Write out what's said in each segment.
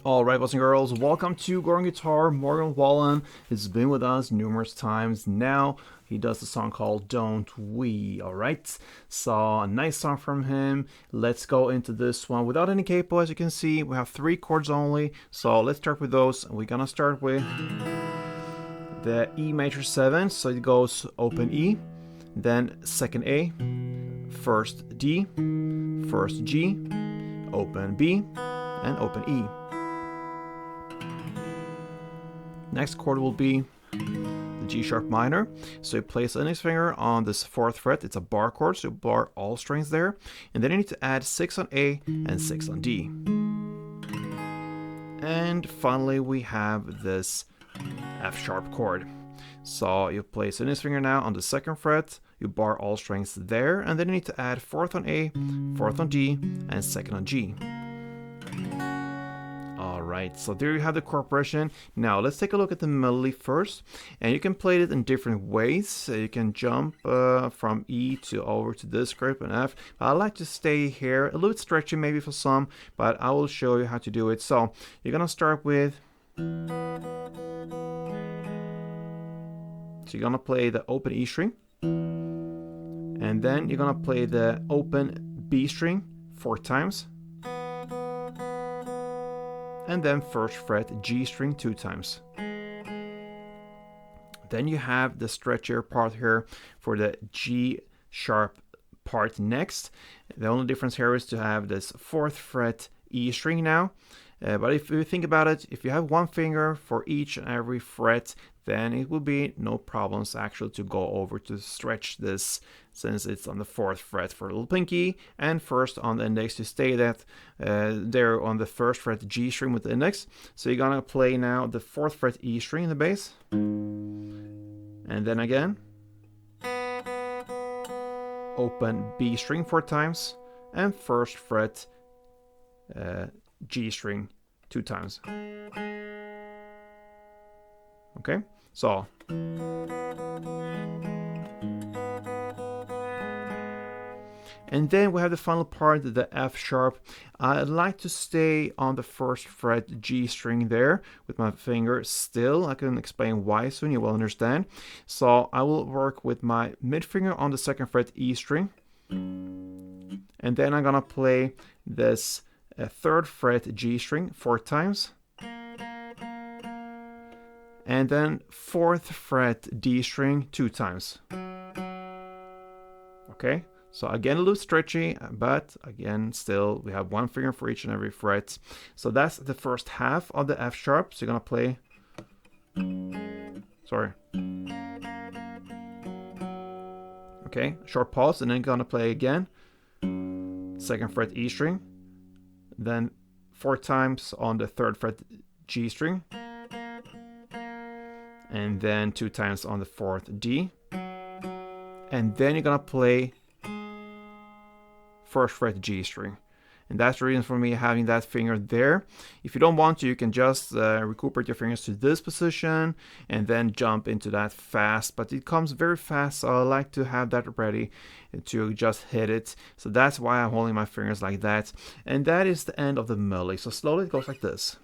Alright, boys and girls, welcome to Morgan Guitar. Morgan Wallen has been with us numerous times now. He does a song called Don't We, alright? So, a nice song from him. Let's go into this one without any capo. As you can see, we have 3 chords only. So, let's start with those. We're gonna start with the E major 7. So, it goes open E, then second A, first D, first G, open B, and open E. Next chord will be the G sharp minor. So you place the index finger on this 4th fret. It's a bar chord, so you bar all strings there. And then you need to add 6 on A and 6 on D. And finally we have this F sharp chord. So you place the index finger now on the 2nd fret, you bar all strings there, and then you need to add 4th on A, 4th on D, and 2nd on G. Alright, so there you have the chord progression. Now let's take a look at the melody first, and you can play it in different ways. So you can jump from E to over to this group and F. But I like to stay here, a little bit stretchy maybe for some, but I will show you how to do it. So you're gonna start with, so you're gonna play the open E string, and then you're gonna play the open B string 4 times, and then 1st fret G string 2 times. Then you have the stretchier part here for the G sharp part next. The only difference here is to have this 4th fret E string now. But if you think about it, if you have 1 finger for each and every fret, then it will be no problems actually to go over to stretch this, since it's on the 4th fret for little pinky, and first on the index to stay that there on the 1st fret G string with the index. So you're gonna play now the 4th fret E string in the bass, and then again open B string 4 times, and 1st fret G string 2 times. Okay, so and then we have the final part, the F sharp. I like to stay on the 1st fret G string there with my finger still. I can explain why soon, you will understand. So I will work with my mid finger on the 2nd fret E string, and then I'm gonna play this 3rd fret G string 4 times, and then 4th fret D string 2 times. Okay, so again a little stretchy, but again still we have 1 finger for each and every fret. So that's the first half of the F sharp. So you're gonna play, okay, short pause, and then you're gonna play again 2nd fret E string, then 4 times on the 3rd fret G string, and then 2 times on the 4th D, and then you're gonna play 1st fret G string. And that's the reason for me having that finger there. If you don't want to, you can just recuperate your fingers to this position and then jump into that fast, but it comes very fast, so I like to have that ready to just hit it. So that's why I'm holding my fingers like that. And that is the end of the melody. So slowly it goes like this.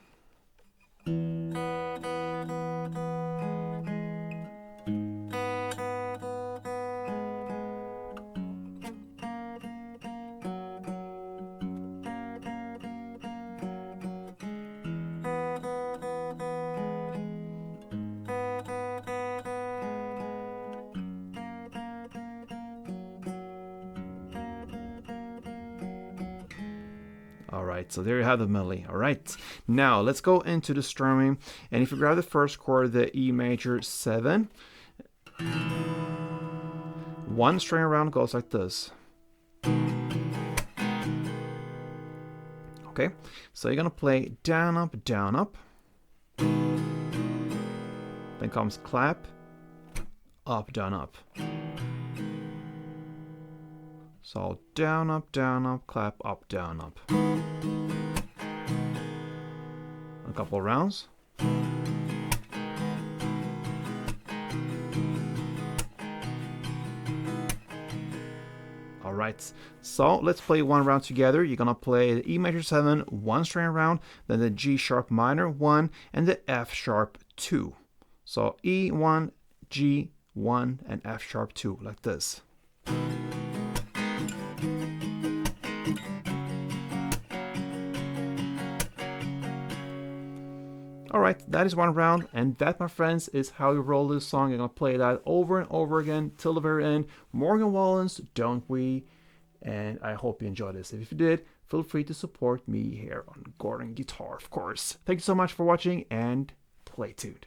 Alright, so there you have the melody. Alright, now let's go into the strumming. And if you grab the 1st chord, the E major 7, 1 string around goes like this. Okay, so you're gonna play down, up, down, up. Then comes clap, up, down, up. So down, up, clap, up, down, up. A couple rounds. Alright, so let's play one round together. You're gonna play the E major 7 one string round, then the G sharp minor 1, and the F sharp 2. So E1, G1, and F sharp 2, like this. Alright, that is one round, and that, my friends, is how you roll this song. You're going to play that over and over again till the very end. Morgan Wallen's Don't We? And I hope you enjoyed this. If you did, feel free to support me here on Gordon Guitar, of course. Thank you so much for watching, and play tuned.